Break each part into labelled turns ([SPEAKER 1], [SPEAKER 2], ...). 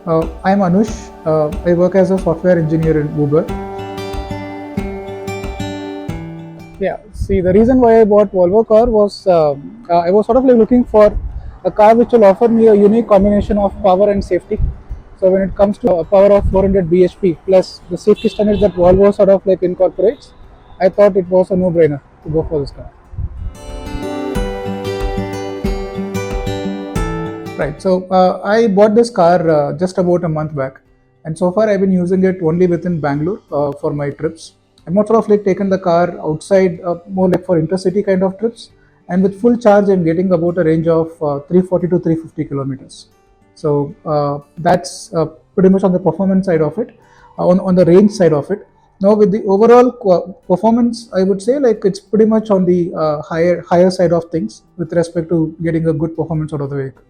[SPEAKER 1] I'm Anush. I work as a software engineer in Uber. Yeah, see, the reason why I bought Volvo car was I was sort of like looking for a car which will offer me a unique combination of power and safety. So when it comes to a power of 400 bhp plus the safety standards that Volvo sort of like incorporates, I thought it was a no-brainer to go for this car. Right. So I bought this car just about a month back, and so far I've been using it only within Bangalore for my trips. I've not sort of like taken the car outside, more like for intercity kind of trips. And with full charge, I'm getting about a range of 340 to 350 kilometers. So that's pretty much on the performance side of it, on the range side of it. Now with the overall performance, I would say like it's pretty much on the higher side of things with respect to getting a good performance out of the vehicle.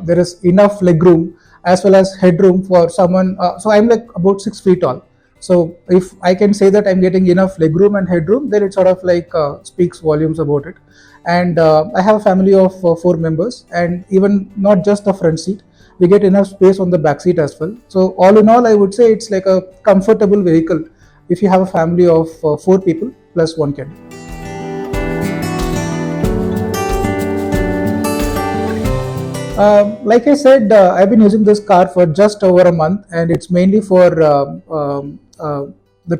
[SPEAKER 1] There is enough legroom as well as headroom for someone. So I'm like about 6 feet tall. So if I can say that I'm getting enough legroom and headroom, then it sort of like speaks volumes about it. And I have a family of 4 members, and even not just the front seat, we get enough space on the back seat as well. So all in all, I would say it's like a comfortable vehicle if you have a family of 4 people plus one kid. Like I said, I've been using this car for just over a month, and it's mainly for the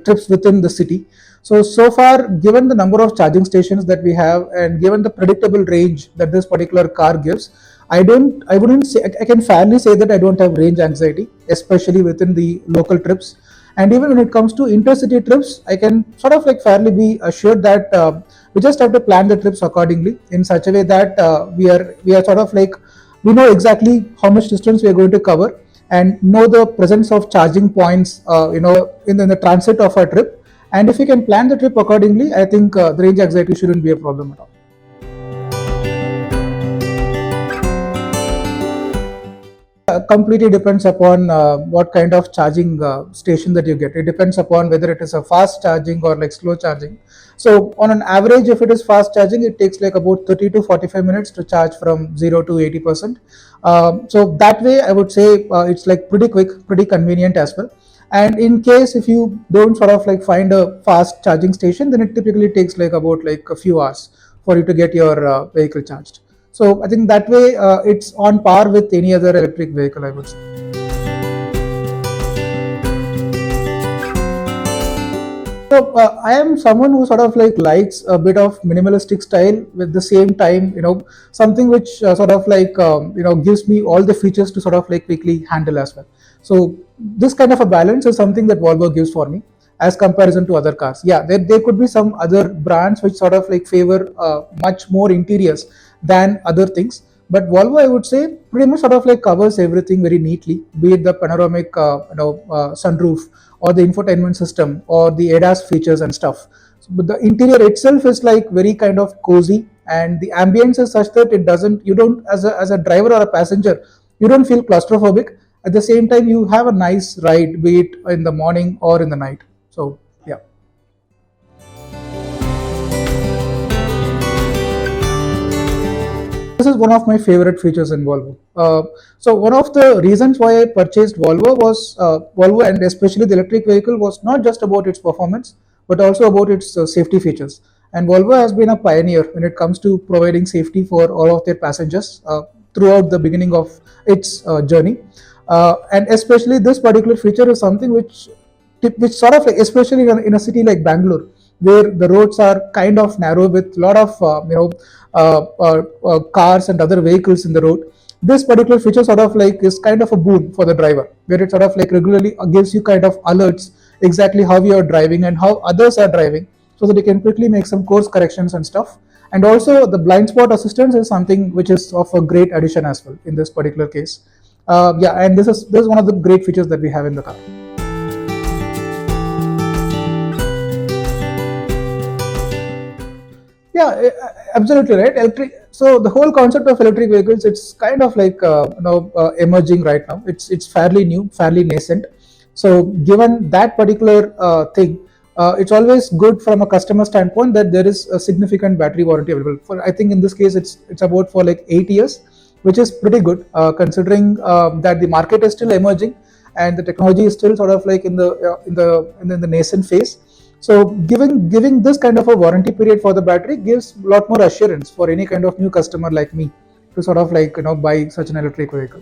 [SPEAKER 1] trips within the city. So far, given the number of charging stations that we have, and given the predictable range that this particular car gives, I wouldn't say, I can fairly say that I don't have range anxiety, especially within the local trips. And even when it comes to intercity trips, I can sort of like fairly be assured that we just have to plan the trips accordingly in such a way that we are sort of like, we know exactly how much distance we are going to cover and know the presence of charging points, in the transit of our trip. And if we can plan the trip accordingly, I think the range anxiety shouldn't be a problem at all. Completely depends upon what kind of charging station that you get. It depends upon whether it is a fast charging or like slow charging. So on an average, if it is fast charging, it takes like about 30 to 45 minutes to charge from 0 to 80%. So that way, I would say it's like pretty quick, pretty convenient as well. And in case if you don't sort of like find a fast charging station, then it typically takes like about like a few hours for you to get your vehicle charged. So I think that way it's on par with any other electric vehicle, I would say. So I am someone who sort of like likes a bit of minimalistic style with the same time, something which sort of like, gives me all the features to sort of like quickly handle as well. So this kind of a balance is something that Volvo gives for me as comparison to other cars. Yeah, there could be some other brands which sort of like favor much more interiors than other things. But Volvo, I would say, pretty much sort of like covers everything very neatly, be it the panoramic, sunroof, or the infotainment system, or the ADAS features and stuff. But the interior itself is like very kind of cozy, and the ambience is such that you don't, as a driver or a passenger, you don't feel claustrophobic. At the same time, you have a nice ride, be it in the morning or in the night. So, yeah. This is one of my favorite features in Volvo. So one of the reasons why I purchased Volvo was Volvo, and especially the electric vehicle, was not just about its performance, but also about its safety features. And Volvo has been a pioneer when it comes to providing safety for all of their passengers throughout the beginning of its journey. And especially this particular feature is something which sort of like, especially in a city like Bangalore, where the roads are kind of narrow with a lot of cars and other vehicles in the road. This particular feature sort of like is kind of a boon for the driver, where it sort of like regularly gives you kind of alerts exactly how you are driving and how others are driving, so that you can quickly make some course corrections and stuff. And also the blind spot assistance is something which is of a great addition as well in this particular case. And this is one of the great features that we have in the car. Yeah, absolutely right. So the whole concept of electric vehicles, it's kind of like emerging right now. It's fairly new, fairly nascent. So given that particular thing, it's always good from a customer standpoint that there is a significant battery warranty available. For I think in this case it's about for like 8 years, which is pretty good considering that the market is still emerging and the technology is still sort of like in the nascent phase. So giving this kind of a warranty period for the battery gives a lot more assurance for any kind of new customer like me to sort of like buy such an electric vehicle.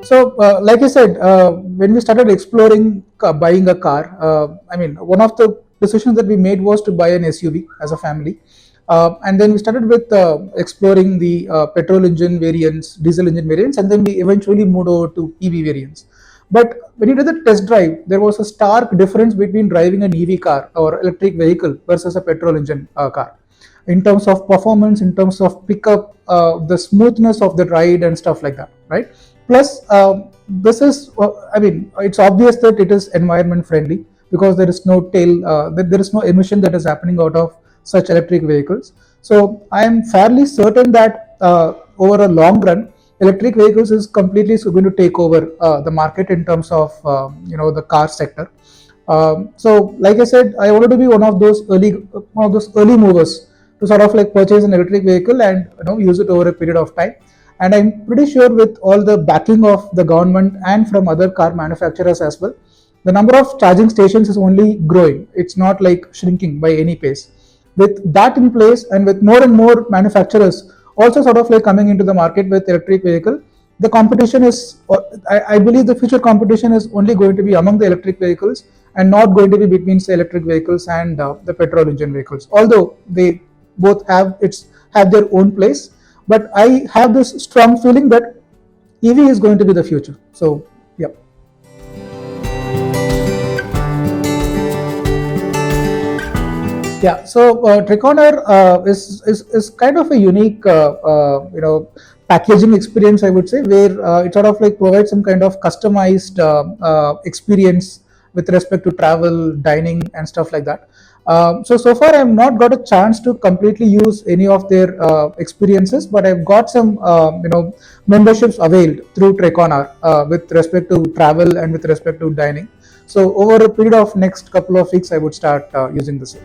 [SPEAKER 1] So, like I said, when we started exploring buying a car, I mean, one of the decisions that we made was to buy an SUV as a family. And then we started with exploring the petrol engine variants, diesel engine variants, and then we eventually moved over to EV variants. But when you did the test drive, there was a stark difference between driving an EV car or electric vehicle versus a petrol engine car in terms of performance, in terms of pickup, the smoothness of the ride, and stuff like that, right? Plus, this is, I mean, it's obvious that it is environment friendly because there is no there is no emission that is happening out of such electric vehicles. So, I am fairly certain that over a long run, electric vehicles is completely going to take over the market in terms of the car sector. So, like I said, I wanted to be one of those early movers to sort of like purchase an electric vehicle and use it over a period of time. And I'm pretty sure with all the backing of the government and from other car manufacturers as well, the number of charging stations is only growing. It's not like shrinking by any pace. With that in place and with more and more manufacturers also sort of like coming into the market with electric vehicle, the competition is, I believe the future competition is only going to be among the electric vehicles and not going to be between say electric vehicles and the petrol engine vehicles. Although they both have their own place, but I have this strong feeling that EV is going to be the future. So, yeah. Yeah, so Triconer is kind of a unique packaging experience, I would say, where it sort of like provides some kind of customized experience with respect to travel, dining, and stuff like that. So far I've not got a chance to completely use any of their experiences, but I've got some memberships availed through Triconer with respect to travel and with respect to dining. So over a period of next couple of weeks, I would start using this.